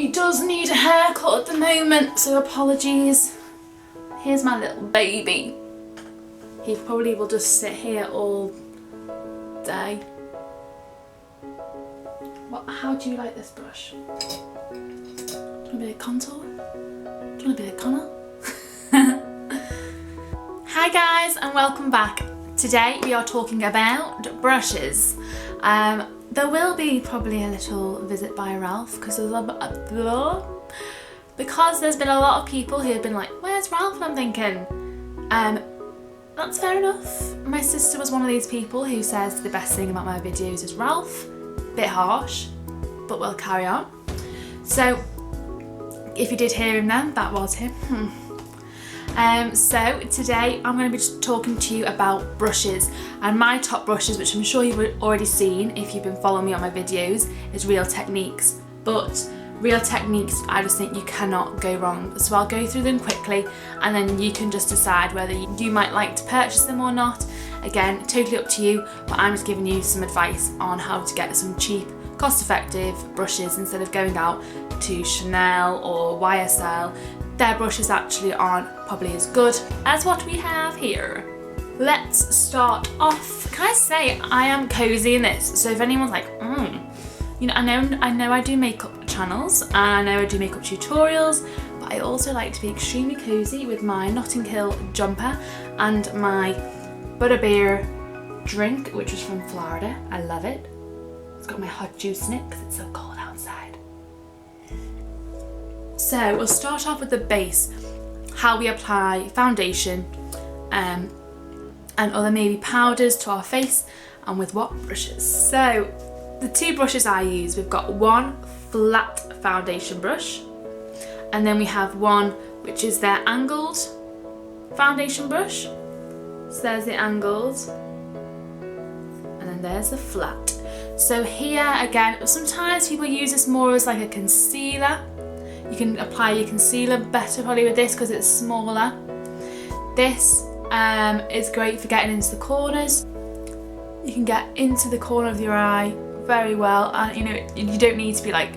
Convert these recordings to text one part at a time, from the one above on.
He does need a haircut at the moment, so apologies. Here's my little baby. He probably will just sit here all day. How do you like this brush? Do you want a bit of contour? Do you want a bit of colour? Hi guys, and welcome back. Today we are talking about brushes. There will be probably a little visit by Ralph because there's been a lot of people who have been like, where's Ralph? And I'm thinking, that's fair enough. My sister was one of these people who says the best thing about my videos is Ralph. Bit harsh, but we'll carry on. So if you did hear him then, that was him. So today I'm going to be just talking to you about brushes, and my top brushes, which I'm sure you've already seen if you've been following me on my videos, is Real Techniques. But Real Techniques, I just think you cannot go wrong. So I'll go through them quickly and then you can just decide whether you might like to purchase them or not. Again, totally up to you, but I'm just giving you some advice on how to get some cheap, cost-effective brushes instead of going out to Chanel or YSL. Their brushes actually aren't probably as good as what we have here. Let's start off. Can I say I am cozy in this? So if anyone's like, you know, I know I do makeup channels and I know I do makeup tutorials, but I also like to be extremely cozy with my Notting Hill jumper and my butterbeer drink, which is from Florida. I love it. It's got my hot juice in it because it's so cold outside. So we'll start off with the base, how we apply foundation and other maybe powders to our face and with what brushes. So the two brushes I use, we've got one flat foundation brush and then we have one which is their angled foundation brush. So there's the angled and then there's the flat. So here again, sometimes people use this more as like a concealer. You can apply your concealer better probably with this because it's smaller. This is great for getting into the corners. You can get into the corner of your eye very well, and you know, you don't need to be like,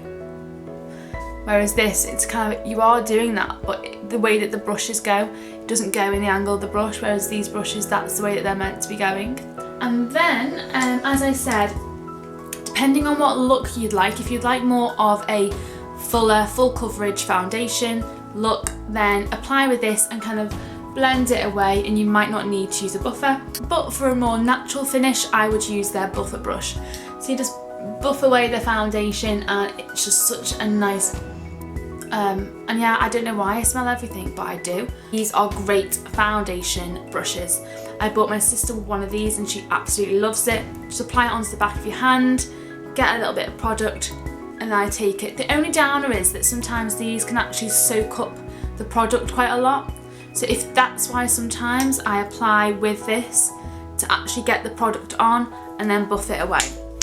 whereas this, it's kind of, you are doing that, but the way that the brushes go, it doesn't go in the angle of the brush, whereas these brushes, that's the way that they're meant to be going. And then, as I said, depending on what look you'd like, if you'd like more of a fuller, full coverage foundation look, then apply with this and kind of blend it away, and you might not need to use a buffer. But for a more natural finish, I would use their buffer brush. So you just buff away the foundation and it's just such a nice, and yeah, I don't know why I smell everything, but I do. These are great foundation brushes. I bought my sister one of these and she absolutely loves it. Just apply it onto the back of your hand, get a little bit of product, and I take it. The only downer is that sometimes these can actually soak up the product quite a lot. So if that's why sometimes I apply with this to actually get the product on and then buff it away.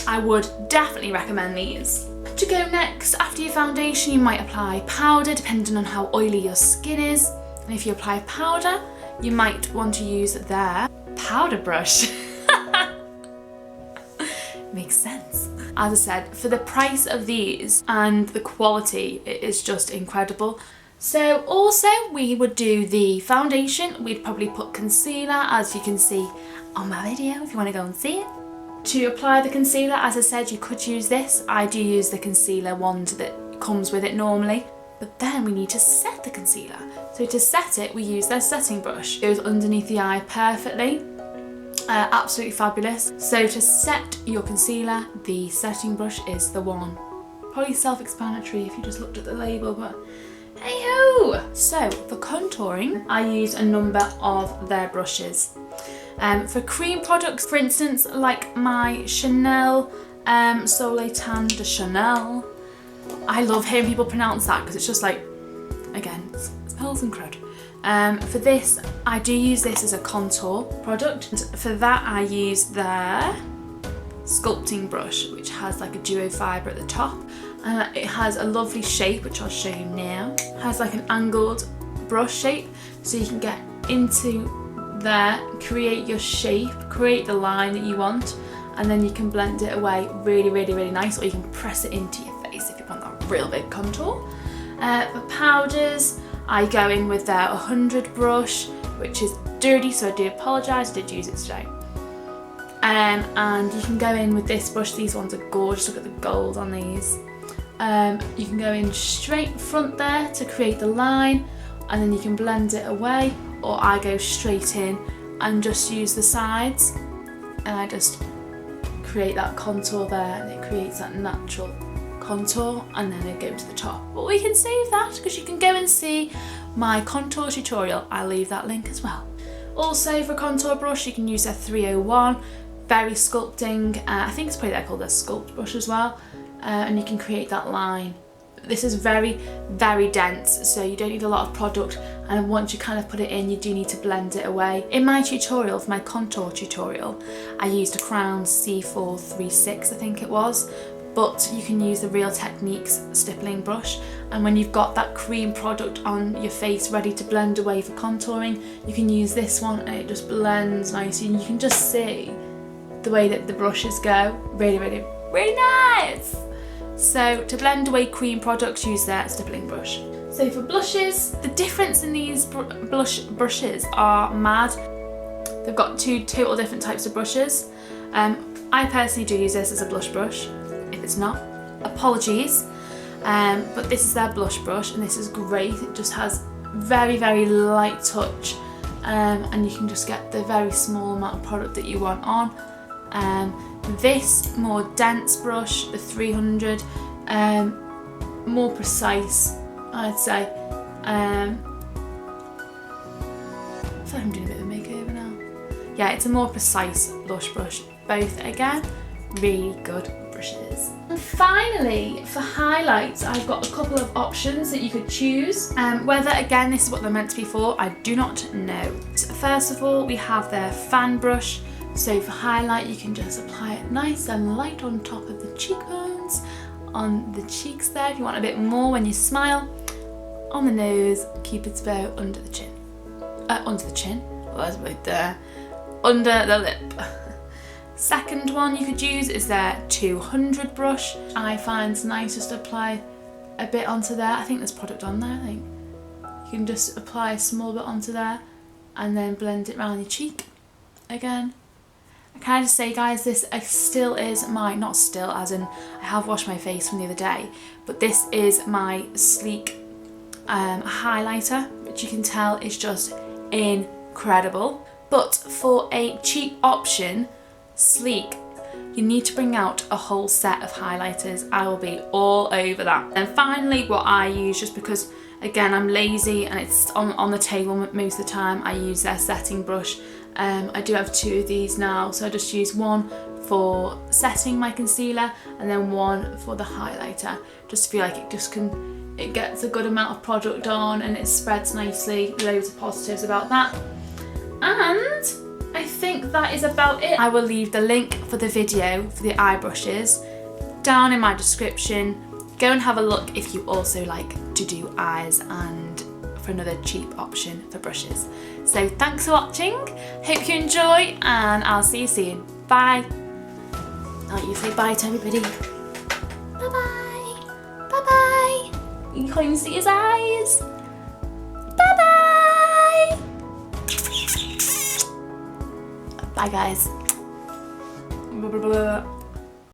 I would definitely recommend these. To go next, after your foundation, you might apply powder depending on how oily your skin is. And if you apply powder, you might want to use their powder brush. Makes sense. As I said, for the price of these and the quality, it is just incredible. So also we would do the foundation, we'd probably put concealer, as you can see on my video if you want to go and see it. To apply the concealer, as I said, you could use this. I do use the concealer wand that comes with it normally, but then we need to set the concealer. So to set it, we use their setting brush. It goes underneath the eye perfectly. Absolutely fabulous. So to set your concealer, the setting brush is the one. Probably self-explanatory if you just looked at the label, but hey-ho! So for contouring, I use a number of their brushes. For cream products, for instance, like my Chanel Soleil Tan de Chanel. I love hearing people pronounce that because it's just like, again, it smells and crud. For this, I do use this as a contour product. And for that, I use their sculpting brush, which has like a duo fibre at the top. And it has a lovely shape, which I'll show you now. It has like an angled brush shape, so you can get into there, create your shape, create the line that you want, and then you can blend it away really, really, really nice, or you can press it into your face if you want that real big contour. For powders, I go in with their 100 brush, which is dirty, so I do apologise, I did use it today. And you can go in with this brush. These ones are gorgeous, look at the gold on these. You can go in straight front there to create the line, and then you can blend it away, or I go straight in and just use the sides, and I just create that contour there, and it creates that natural contour, and then I go to the top. But we can save that because you can go and see my contour tutorial. I'll leave that link as well. Also for contour brush, you can use a 301, very sculpting. I think it's probably they're called a sculpt brush as well, and you can create that line. This is very, very dense, so you don't need a lot of product, and once you kind of put it in, you do need to blend it away. In my tutorial, for my contour tutorial, I used a Crown C436, I think it was, but you can use the Real Techniques stippling brush, and when you've got that cream product on your face ready to blend away for contouring, you can use this one and it just blends nicely, and you can just see the way that the brushes go. Really, really, really nice! So to blend away cream products, use their stippling brush. So for blushes, the difference in these blush brushes are mad. They've got two total different types of brushes. I personally do use this as a blush brush. If it's not, apologies. But this is their blush brush, and this is great. It just has very, very light touch, and you can just get the very small amount of product that you want on. This more dense brush, the 300, more precise, I'd say. I feel like I'm doing a bit of a makeover now. Yeah, it's a more precise blush brush. Both, again, really good brushes. And finally, for highlights, I've got a couple of options that you could choose. Whether, again, this is what they're meant to be for, I do not know. First of all, we have their fan brush. So for highlight, you can just apply it nice and light on top of the cheekbones, on the cheeks there if you want a bit more when you smile, on the nose, Cupid's bow, under the chin. Under the chin? Well, that's right there. Under the lip. Second one you could use is their 200 brush. I find it's nice just to apply a bit onto there. I think there's product on there, I think. You can just apply a small bit onto there and then blend it around your cheek again. Can I just say, guys, this still is my, not still as in I have washed my face from the other day, but this is my Sleek highlighter, which you can tell is just incredible. But for a cheap option, Sleek, you need to bring out a whole set of highlighters. I will be all over that. And finally, what I use, just because again I'm lazy and it's on the table most of the time, I use their setting brush. I do have two of these now, so I just use one for setting my concealer and then one for the highlighter. Just feel like it gets a good amount of product on and it spreads nicely. Loads of positives about that. And I think that is about it. I will leave the link for the video for the eye brushes down in my description. Go and have a look if you also like to do eyes and for another cheap option for brushes. So thanks for watching, hope you enjoy, and I'll see you soon. Bye. Oh, you say bye to everybody. Bye bye. Bye bye. You can't even see his eyes. Bye bye. Bye guys. Blah, blah, blah.